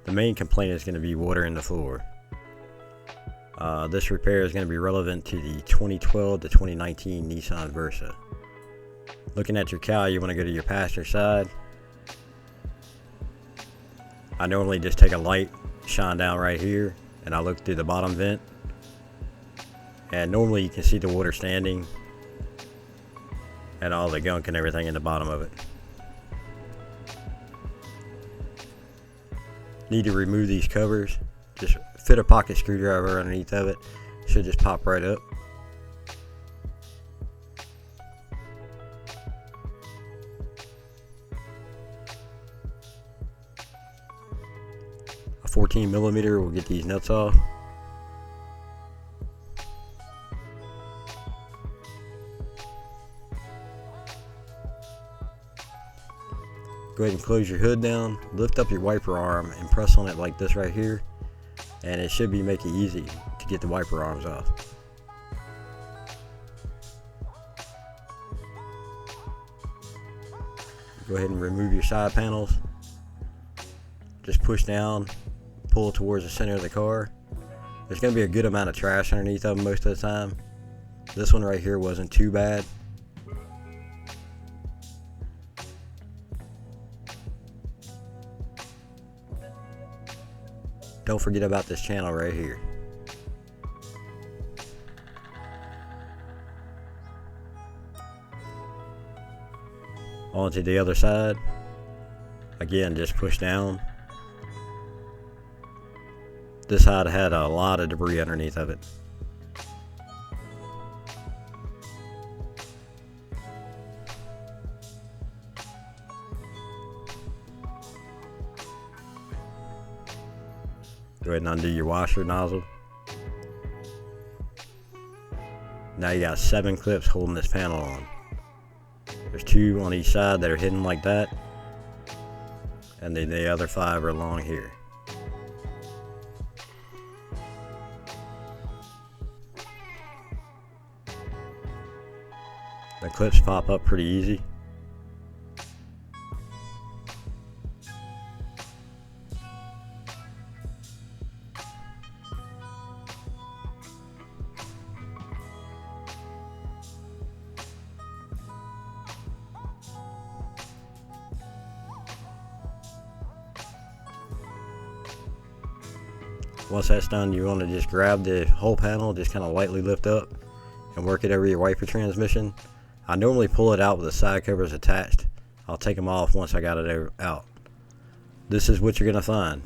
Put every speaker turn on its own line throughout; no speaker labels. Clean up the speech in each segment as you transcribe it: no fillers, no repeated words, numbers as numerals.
The main complaint is going to be water in the floor. This repair is going to be relevant to the 2012 to 2019 Nissan Versa. Looking at your cowl, you want to go to your passenger side. I normally just take a light, shine down right here, and I look through the bottom vent. And normally you can see the water standing and all the gunk and everything in the bottom of it. Need to remove these covers. Just fit a pocket screwdriver underneath of it. Should just pop right up. A 14mm will get these nuts off. Go ahead and close your hood down, lift up your wiper arm and press on it like this right here, and it should make it easy to get the wiper arms off. Go ahead and remove your side panels. Just push down, pull towards the center of the car. There's going to be a good amount of trash underneath of them most of the time. This one right here wasn't too bad. Don't forget about this channel right here. On to the other side. Again, just push down. This side had a lot of debris underneath of it. Go ahead and undo your washer nozzle. Now you got 7 clips holding this panel on. There's 2 on each side that are hidden like that, and then the other 5 are along here. The clips pop up pretty easy. Once that's done, you want to just grab the whole panel, just kind of lightly lift up and work it over your wiper transmission. I normally pull it out with the side covers attached. I'll take them off once I got it out. This is what you're going to find.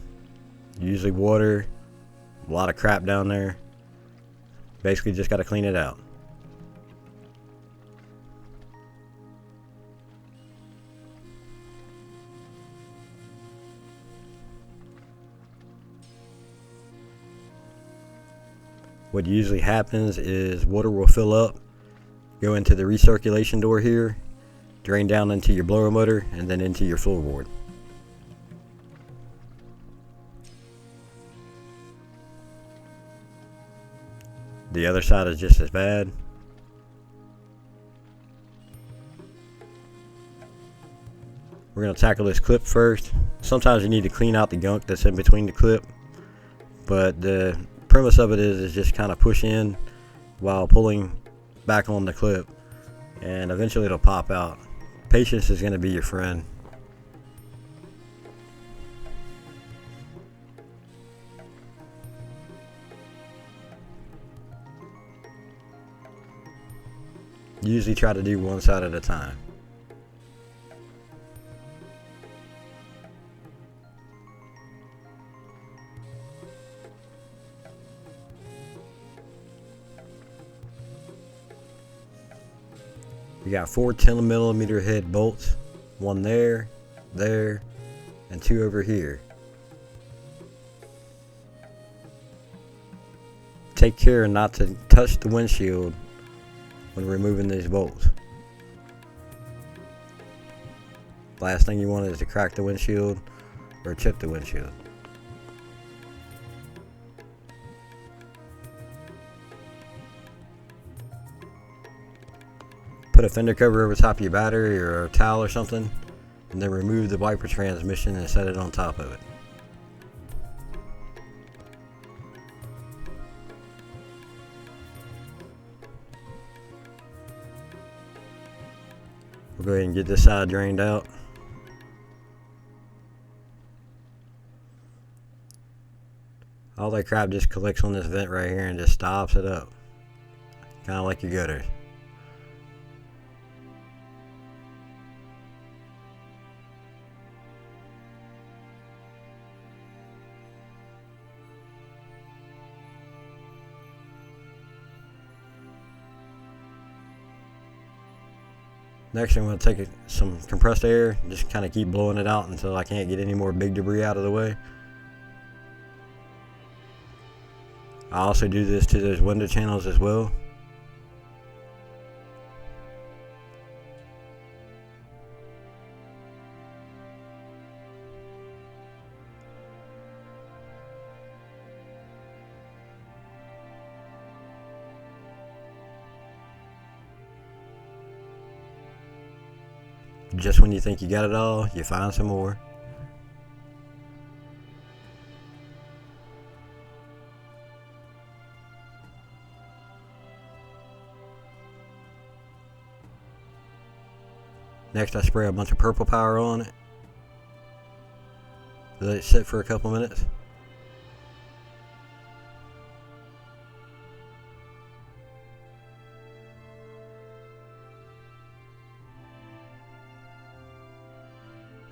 Usually water, a lot of crap down there. Basically just got to clean it out. What usually happens is water will fill up, go into the recirculation door here, drain down into your blower motor, and then into your floorboard. The other side is just as bad. We're going to tackle this clip first. Sometimes you need to clean out the gunk that's in between the clip, but the premise of it is just kind of push in while pulling back on the clip, and eventually it'll pop out. Patience is going to be your friend. Usually try to do one side at a time. We got 4 10mm head bolts, one there, and 2 over here. Take care not to touch the windshield when removing these bolts. Last thing you want is to crack the windshield or chip the windshield. Put a fender cover over top of your battery or a towel or something, and then remove the wiper transmission and set it on top of it. We'll go ahead and get this side drained out. All that crap just collects on this vent right here and just stops it up. Kind of like your gutters. Next, I'm going to take some compressed air, just kind of keep blowing it out until I can't get any more big debris out of the way. I also do this to those window channels as well. Just when you think you got it all, you find some more. Next, I spray a bunch of purple powder on it. Let it sit for a couple minutes.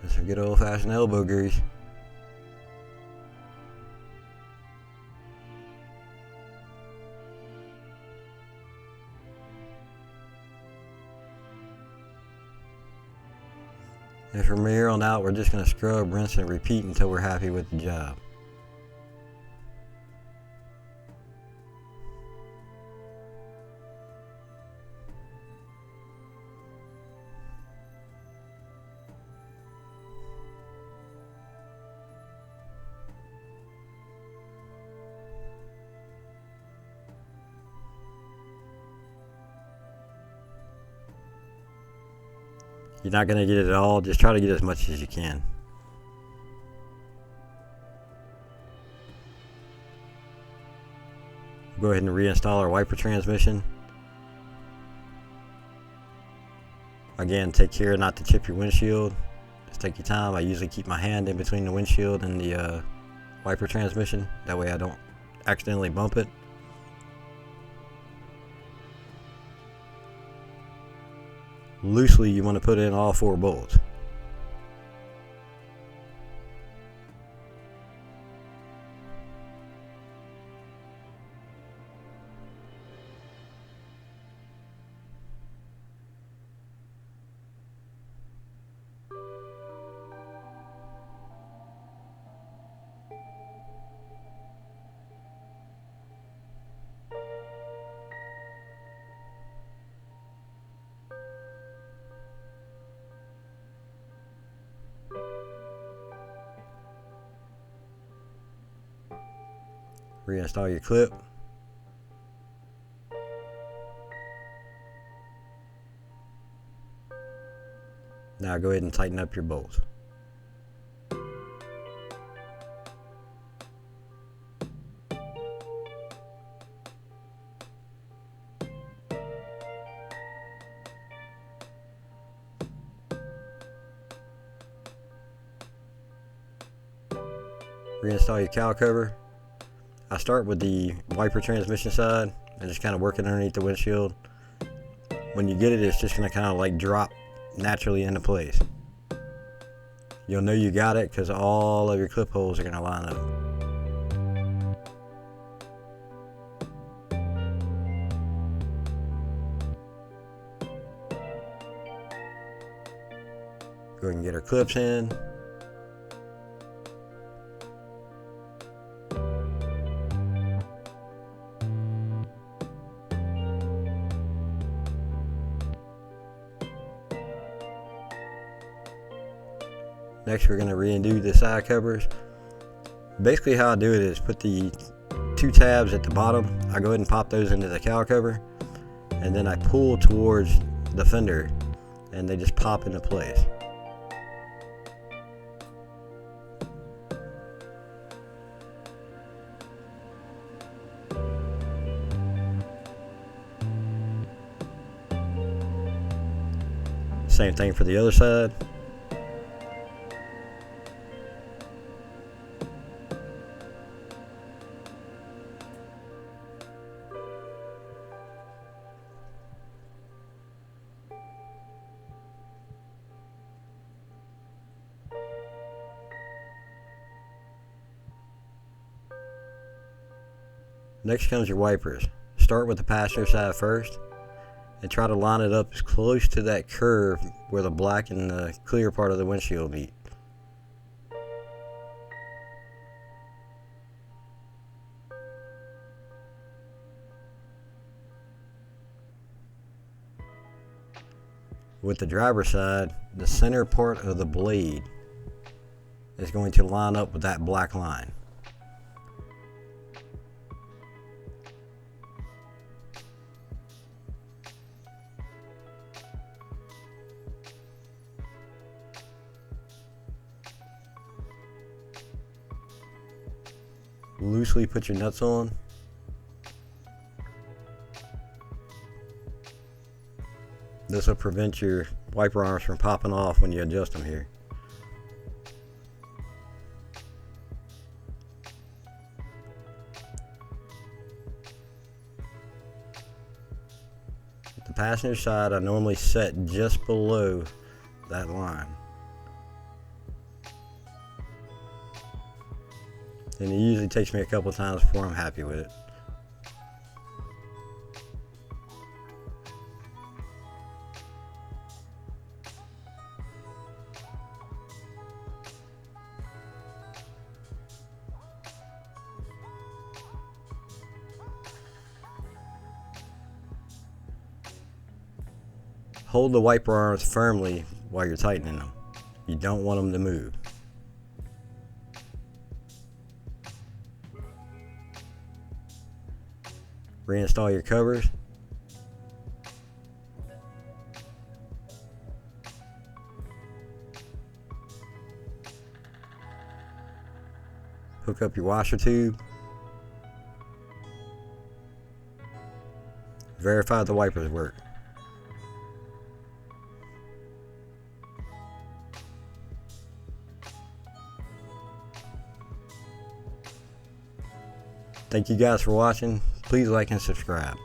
And some good old-fashioned elbow grease. And from here on out, we're just going to scrub, rinse, and repeat until we're happy with the job. You're not going to get it all, just try to get as much as you can. Go ahead and reinstall our wiper transmission. Again, take care not to chip your windshield. Just take your time. I usually keep my hand in between the windshield and the wiper transmission. That way I don't accidentally bump it. Loosely, you want to put in all 4 bolts. Reinstall your clip. Now go ahead and tighten up your bolts. Reinstall your cowl cover. I start with the wiper transmission side and just kind of work it underneath the windshield. When you get it, it's just going to kind of like drop naturally into place. You'll know you got it because all of your clip holes are going to line up. Go ahead and get our clips in. Next, we're going to re-undo the side covers. Basically how I do it is put the 2 tabs at the bottom. I go ahead and pop those into the cowl cover, and then I pull towards the fender and they just pop into place. Same thing for the other side. Next comes your wipers. Start with the passenger side first and try to line it up as close to that curve where the black and the clear part of the windshield meet. With the driver's side, the center part of the blade is going to line up with that black line. Loosely put your nuts on. This will prevent your wiper arms from popping off when you adjust them here. The passenger side I normally set just below that line. And it usually takes me a couple times before I'm happy with it. Hold the wiper arms firmly while you're tightening them. You don't want them to move. Reinstall your covers. Hook up your washer tube. Verify the wipers work. Thank you guys for watching. Please like and subscribe.